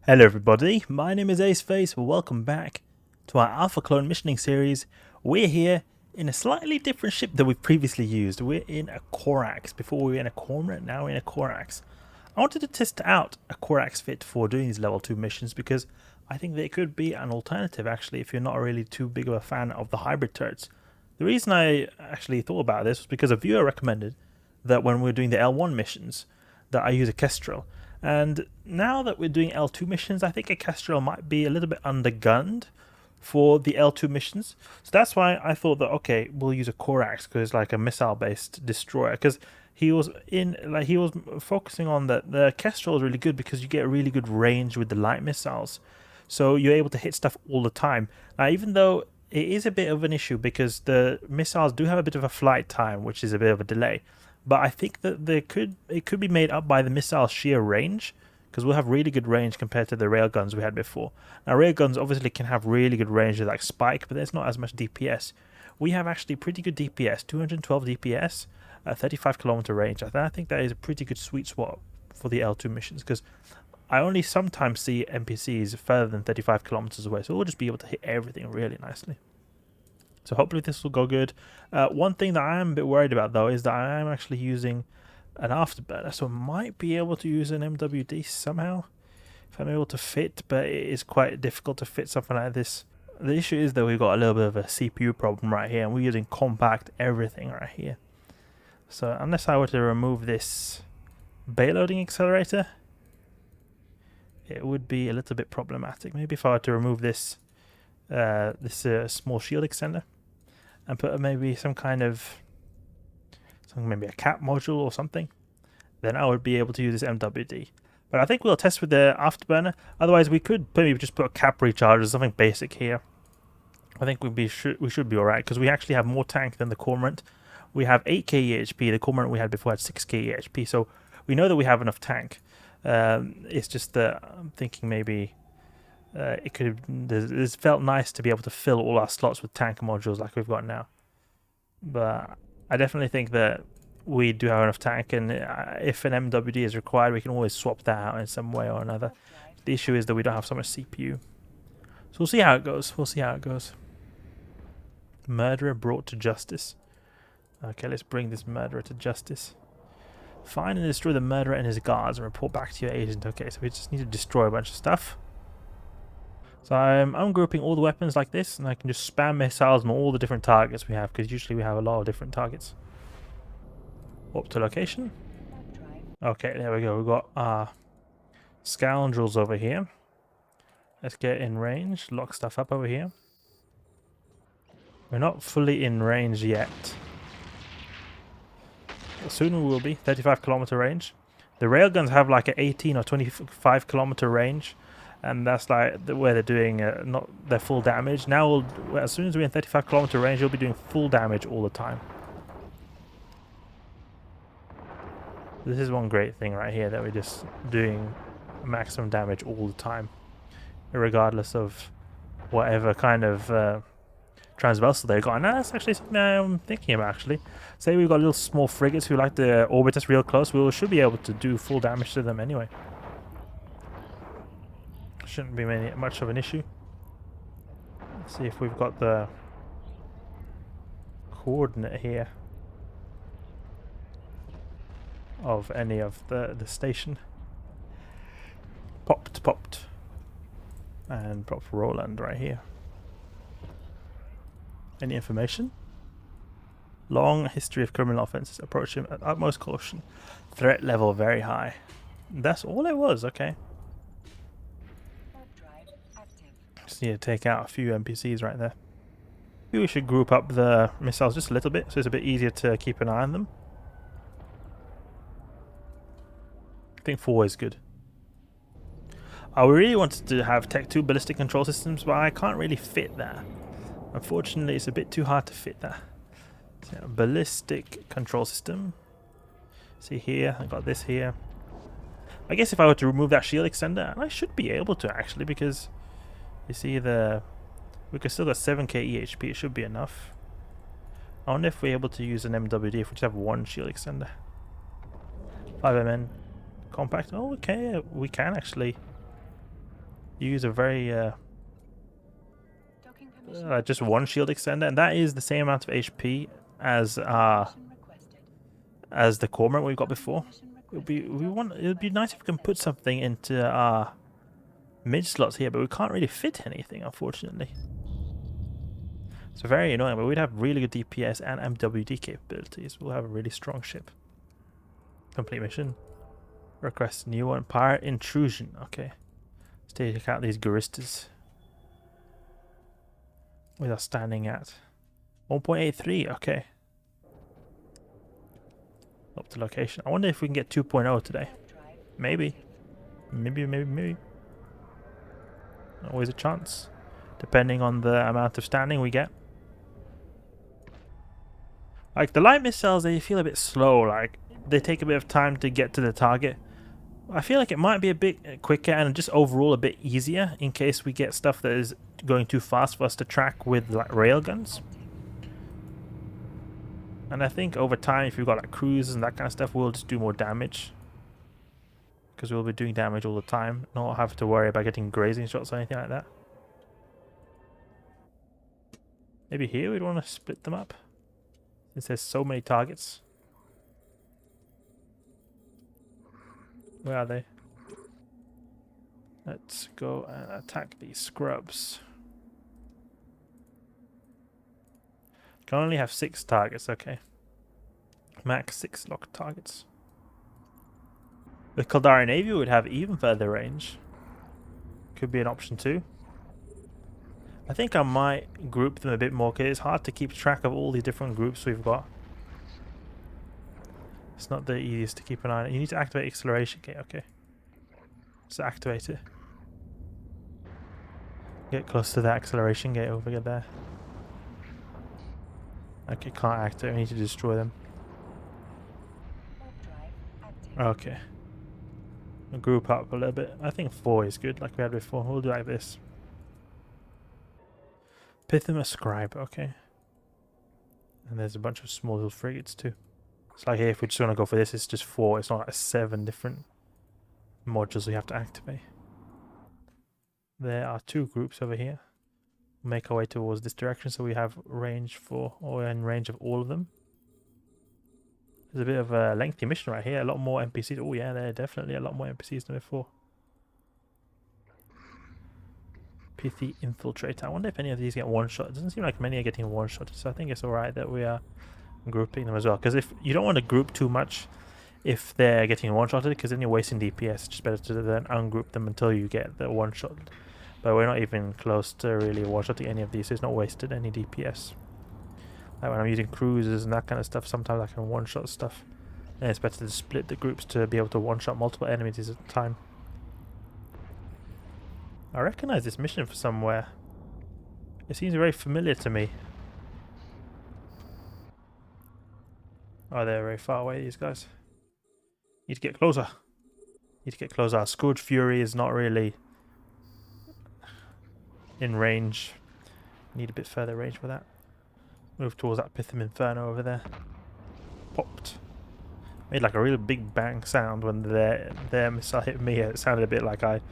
Hello everybody, my name is Aceface. Welcome back to our Alpha Clone missioning series. We're here in a slightly different ship than we've previously used. We're in a Corax. Before we were in a Cormorant, now we're in a Corax. I wanted to test out a Corax fit for doing these level 2 missions because I think they could be an alternative actually if you're not really too big of a fan of the hybrid turrets. The reason I actually thought about this was because a viewer recommended that when we're doing the L1 missions that I use a Kestrel. And now that we're doing L2 missions, I think a Kestrel might be a little bit undergunned for the L2 missions. So that's why I thought that, okay, we'll use a Corax because it's like a missile-based destroyer. Because he was focusing on that the Kestrel is really good because you get really good range with the light missiles. So you're able to hit stuff all the time. Now, even though it is a bit of an issue because the missiles do have a bit of a flight time, which is a bit of a delay. But I think that it could be made up by the missile sheer range, because we'll have really good range compared to the railguns we had before. Now railguns obviously can have really good range like Spike, but there's not as much DPS. We have actually pretty good DPS, 212 DPS, 35 kilometer range. I think that is a pretty good sweet spot for the L2 missions, because I only sometimes see NPCs further than 35 kilometers away, so we'll just be able to hit everything really nicely. So hopefully this will go good. One thing that I am a bit worried about though is that I am actually using an Afterburner, so I might be able to use an MWD somehow if I'm able to fit, but it is quite difficult to fit something like this. The issue is that we've got a little bit of a CPU problem right here, and we're using compact everything right here. So unless I were to remove this bailoading accelerator, it would be a little bit problematic. Maybe if I were to remove this small shield extender and put maybe some kind of maybe a cap module or something, then I would be able to use this MWD. But I think we'll test with the Afterburner. Otherwise we could maybe just put a cap recharge or something basic here. I think we should be alright, because we actually have more tank than the Cormorant. We have 8k EHP. The Cormorant we had before had 6k EHP, so we know that we have enough tank. It's just that I'm thinking maybe it's felt nice to be able to fill all our slots with tank modules like we've got now. But I definitely think that we do have enough tank, and if an MWD is required, we can always swap that out in some way or another. The issue is that we don't have so much CPU. So we'll see how it goes. Murderer brought to justice. Okay, let's bring this murderer to justice. Find and destroy the murderer and his guards and report back to your agent. Okay, so we just need to destroy a bunch of stuff. So I'm ungrouping all the weapons like this, and I can just spam missiles on all the different targets we have, because usually we have a lot of different targets. Up to location. Okay, there we go. We've got our scoundrels over here. Let's get in range, lock stuff up over here. We're not fully in range yet. But soon we will be. 35 kilometer range. The railguns have like an 18 or 25 kilometer range, and that's like where they're doing not their full damage. Now, as soon as we're in 35 kilometer range, you'll be doing full damage all the time. This is one great thing right here, that we're just doing maximum damage all the time, regardless of whatever kind of transversal they got. And that's actually something I'm thinking about, actually. Say we've got little small frigates who like to orbit us real close, we should be able to do full damage to them anyway. Shouldn't be much of an issue. Let's see if we've got the coordinate here of any of the station. Popped. And popped Roland right here. Any information? Long history of criminal offences. Approach him at utmost caution. Threat level very high. That's all it was, okay. Just need to take out a few NPCs right there. Maybe we should group up the missiles just a little bit, so it's a bit easier to keep an eye on them. I think 4 is good. I really wanted to have Tech 2 ballistic control systems, but I can't really fit that. Unfortunately, it's a bit too hard to fit that. So, ballistic control system. See here, I got this here. I guess if I were to remove that shield extender, and I should be able to actually, because you see we could still got 7k EHP, it should be enough. I wonder if we're able to use an MWD if we just have one shield extender. 5MN compact. Oh, okay, we can actually use a very just one shield extender, and that is the same amount of HP as the Cormorant we've got before. It'd be nice if we can put something into our mid slots here, but we can't really fit anything, unfortunately. So very annoying, but we'd have really good DPS and MWD capabilities. We'll have a really strong ship. Complete mission. Request new one. Pirate intrusion. Okay. Let's take out these Guristas. We are standing at 1.83. Okay. Up to location. I wonder if we can get 2.0 today. Maybe. Maybe. Always a chance. Depending on the amount of standing we get. Like, the light missiles, they feel a bit slow. Like, they take a bit of time to get to the target. I feel like it might be a bit quicker and just overall a bit easier in case we get stuff that is going too fast for us to track with, like, railguns. And I think over time, if we've got, like, cruisers and that kind of stuff, we'll just do more damage. Because we'll be doing damage all the time. Not have to worry about getting grazing shots or anything like that. Maybe here we'd want to split them up. Since there's so many targets. Where are they? Let's go and attack these scrubs. Can only have 6 targets, okay. Max 6 locked targets. The Caldari Navy would have even further range. Could be an option too. I think I might group them a bit more because it's hard to keep track of all the different groups we've got. It's not the easiest to keep an eye on. You need to activate acceleration gate, okay. So activate it. Get close to the acceleration gate over there. Okay, can't activate, we need to destroy them. Okay. We'll group up a little bit. I think 4 is good, like we had before. We'll do like this. Pithima Scribe, okay. And there's a bunch of small little frigates too. It's like here, if we just want to go for this, it's just 4. It's not like 7 different modules we have to activate. There are 2 groups over here. We'll make our way towards this direction so we have range for, or in range of all of them. There's a bit of a lengthy mission right here. A lot more NPCs. Oh yeah, there are definitely a lot more NPCs than before. Pithy Infiltrator. I wonder if any of these get one shot. It doesn't seem like many are getting one shot, so I think it's alright that we are grouping them as well. Because if you don't want to group too much if they're getting one shotted, because then you're wasting DPS. It's just better to then ungroup them until you get the one shot. But we're not even close to really one shotting any of these, so it's not wasted any DPS. Like when I'm using cruisers and that kind of stuff, sometimes I can one shot stuff. And it's better to split the groups to be able to one shot multiple enemies at a time. I recognize this mission from somewhere. It seems very familiar to me. Oh, they're very far away, these guys. Need to get closer. Need to get closer. Our Scourge Fury is not really in range. Need a bit further range for that. Move towards that Pithim Inferno over there. Popped. Made like a really big bang sound when their missile hit me. It sounded a bit like I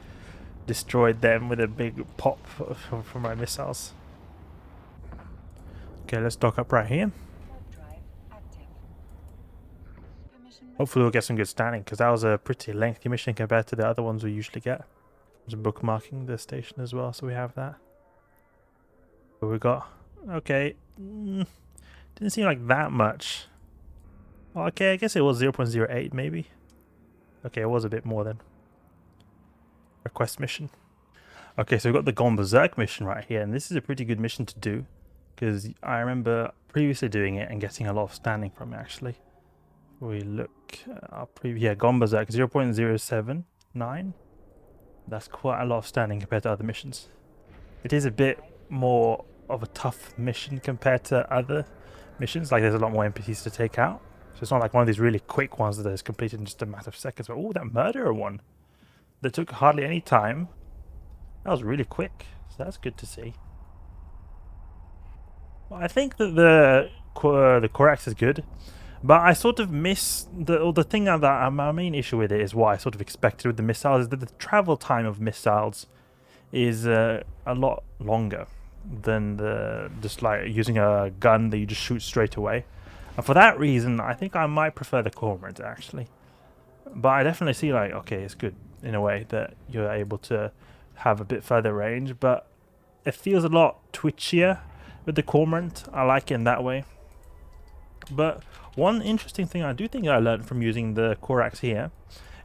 destroyed them with a big pop from my missiles. Okay, let's dock up right here. Hopefully we'll get some good standing, because that was a pretty lengthy mission compared to the other ones we usually get. There's bookmarking the station as well, so we have that. What we got? Okay. Didn't seem like that much. Well, okay, I guess it was 0.08 maybe. Okay, it was a bit more then. Request mission. Okay, so we've got the Gomberzak mission right here, and this is a pretty good mission to do, because I remember previously doing it and getting a lot of standing from it actually. We look at our Gomberzak 0.079. That's quite a lot of standing compared to other missions. It is a bit more of a tough mission compared to other missions, like there's a lot more NPCs to take out. So it's not like one of these really quick ones that is completed in just a matter of seconds. But oh, that murderer one that took hardly any time. That was really quick, so that's good to see. Well, I think that the Corax is good, but I sort of miss the thing that my main issue with it is what I sort of expected with the missiles is that the travel time of missiles is a lot longer than the just like using a gun that you just shoot straight away. And for that reason, I think I might prefer the Cormorant actually. But I definitely see like, okay, it's good in a way that you're able to have a bit further range, but it feels a lot twitchier with the Cormorant. I like it in that way. But one interesting thing I do think I learned from using the Corax here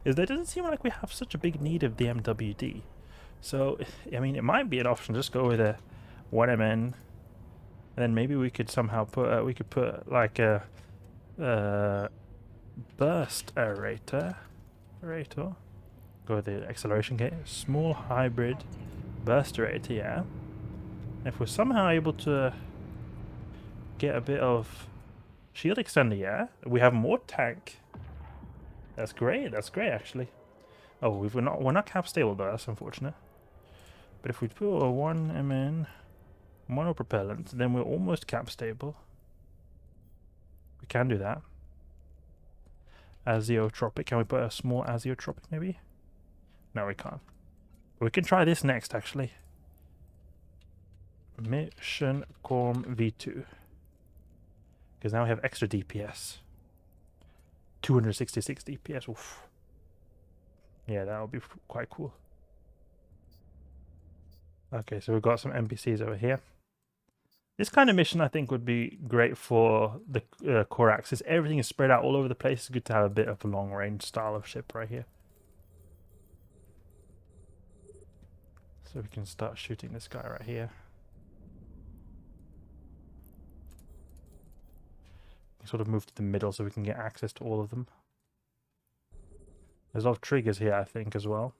is that it doesn't seem like we have such a big need of the MWD. So, I mean, it might be an option, just go with a 1MN, and then maybe we could somehow put, like a burst aerator. Go with the acceleration kit, small hybrid burst aerator, yeah. If we're somehow able to get a bit of shield extender, yeah, we have more tank. That's great actually. Oh, we're not cap stable though, that's unfortunate. But if we put a 1MN mono propellant, then we're almost cap stable. We can do that. Azeotropic, can we put a small azeotropic maybe? No, we can't. We can try this next actually. Mission Corm V2. Because now we have extra DPS. 266 DPS, oof. Yeah, that would be quite cool. Okay, so we've got some NPCs over here. This kind of mission I think would be great for the Corax, since everything is spread out all over the place. It's good to have a bit of a long range style of ship right here. So we can start shooting this guy right here. Sort of move to the middle so we can get access to all of them. There's a lot of triggers here, I think, as well.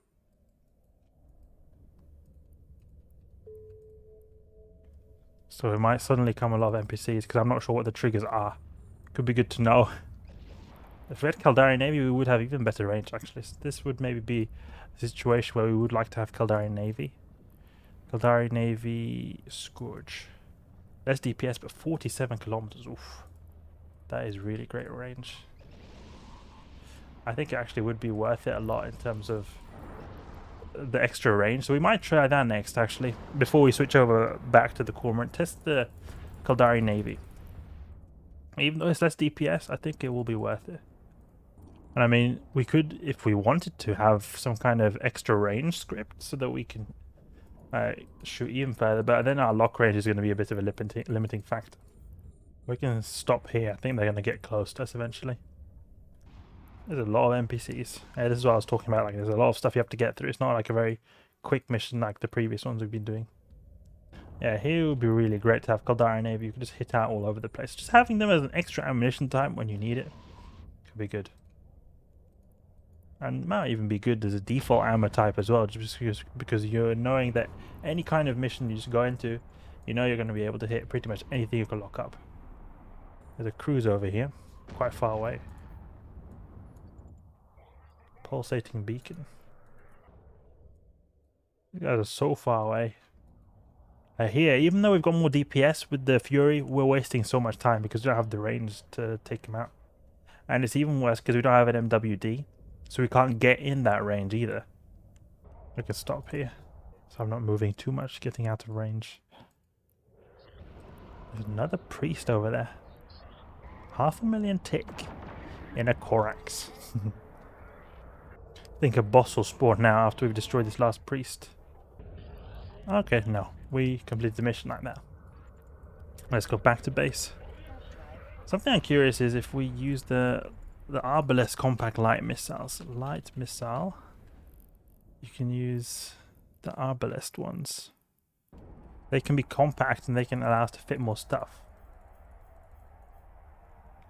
So it might suddenly come a lot of NPCs, because I'm not sure what the triggers are. Could be good to know. If we had Caldari Navy, we would have even better range, actually. So this would maybe be a situation where we would like to have Caldari Navy. Caldari Navy Scourge. Less DPS, but 47 kilometers. Oof. That is really great range. I think it actually would be worth it a lot in terms of the extra range. So we might try that next, actually. Before we switch over back to the Cormorant, test the Caldari Navy. Even though it's less DPS, I think it will be worth it. And I mean, we could, if we wanted to, have some kind of extra range script so that we can shoot even further. But then our lock range is going to be a bit of a limiting factor. We can stop here. I think they're going to get close to us eventually. There's a lot of NPCs. This is what I was talking about. Like, there's a lot of stuff you have to get through. It's not like a very quick mission like the previous ones we've been doing. Yeah, here would be really great to have Caldari Navy. You can just hit out all over the place. Just having them as an extra ammunition type when you need it could be good. And might even be good as a default ammo type as well, just because you're knowing that any kind of mission you just go into, you know you're going to be able to hit pretty much anything you can lock up. There's a cruise over here, quite far away. Pulsating beacon. You guys are so far away. Here, even though we've got more DPS with the Fury, we're wasting so much time because we don't have the range to take him out. And it's even worse because we don't have an MWD, so we can't get in that range either. We can stop here, so I'm not moving too much, getting out of range. There's another priest over there. 500,000 tick in a Corax. I think a boss will spawn now after we've destroyed this last priest. Okay, no. We completed the mission like that. Let's go back to base. Something I'm curious is if we use the Arbalest compact light missiles. Light missile. You can use the Arbalest ones. They can be compact and they can allow us to fit more stuff.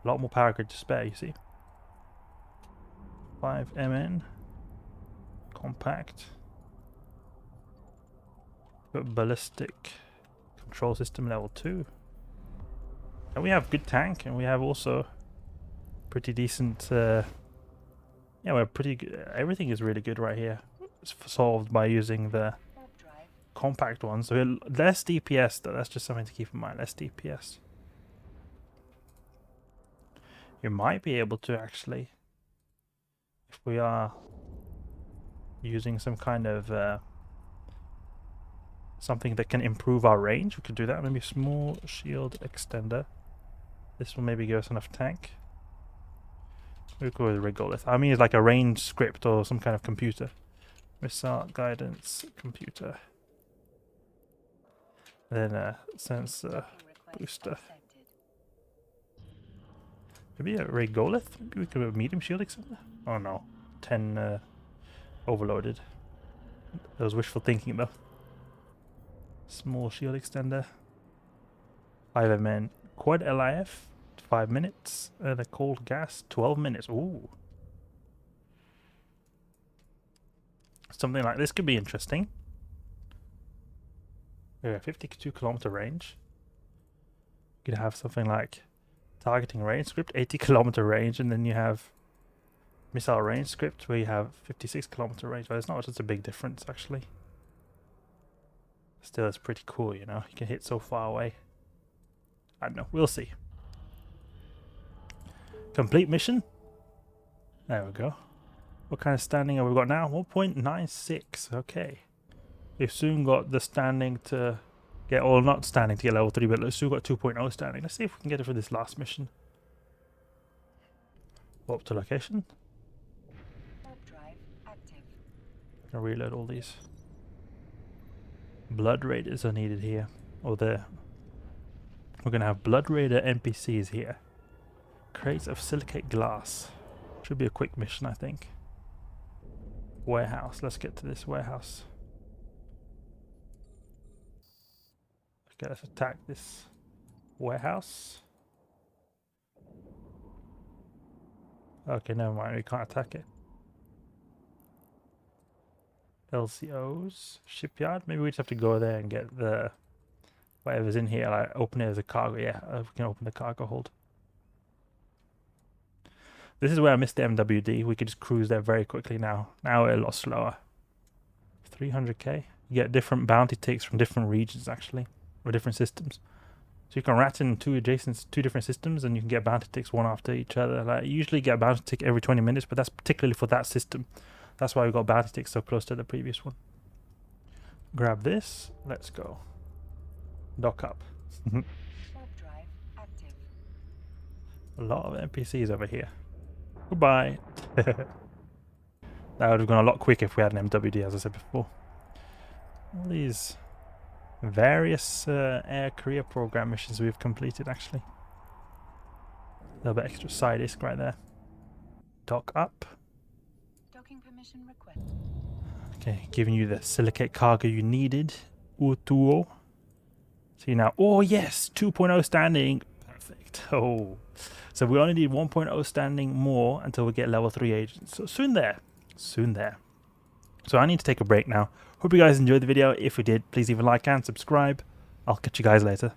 A lot more power grid to spare, you see. 5MN. Compact. Got ballistic control system level 2. And we have good tank, and we have also pretty decent. Yeah, we're pretty good. Everything is really good right here. It's solved by using the compact ones. So less DPS, though. That's just something to keep in mind. Less DPS. You might be able to actually, if we are using some kind of something that can improve our range. We could do that. Maybe a small shield extender. This will maybe give us enough tank. We'll go with Regolith. I mean, it's like a range script or some kind of computer. Missile guidance computer. Then a sensor booster. Maybe a Regolith? Maybe we could have a medium shield extender? Oh no. 10 overloaded. That was wishful thinking though. Small shield extender. 5 MN. Quad LIF, 5 minutes. And a cold gas, 12 minutes. Ooh. Something like this could be interesting. Yeah, 52 kilometer range. You could have something like targeting range script, 80 kilometer range, and then you have missile range script where you have 56 kilometer range. But it's not such a big difference actually. Still, it's pretty cool, you know. You can hit so far away. I don't know. We'll see. Complete mission. There we go. What kind of standing have we got now? 1.96. Okay. We've soon got the standing to get, or not standing to get level 3, but we've still got 2.0 standing. Let's see if we can get it for this last mission. Warp to location. Warp drive active. Gonna reload all these. Blood Raiders are needed here. Or there. We're gonna have Blood Raider NPCs here. Crates of silicate glass. Should be a quick mission, I think. Warehouse. Let's get to this warehouse. Okay, let's attack this warehouse. Okay, never mind. We can't attack it. LCOs. Shipyard. Maybe we just have to go there and get the whatever's in here. Like open it as a cargo. Yeah, we can open the cargo hold. This is where I missed the MWD. We could just cruise there very quickly now. Now we're a lot slower. 300k. You get different bounty ticks from different regions actually, or different systems. So you can rat in two different systems, and you can get bounty ticks one after each other. Like you usually get a bounty tick every 20 minutes, but that's particularly for that system. That's why we got bounty ticks so close to the previous one. Grab this. Let's go. Dock up. Warp drive active. A lot of NPCs over here. Goodbye. That would have gone a lot quicker if we had an MWD, as I said before. All these various air career program missions we've completed, actually. A little bit extra side disc right there. Dock up. Docking permission request. Okay, giving you the silicate cargo you needed. Utuo. See now. Oh yes, 2.0 standing. Perfect. Oh. So we only need 1.0 standing more until we get level 3 agents. So soon there. Soon there. So I need to take a break now. Hope you guys enjoyed the video. If you did, please leave a like and subscribe. I'll catch you guys later.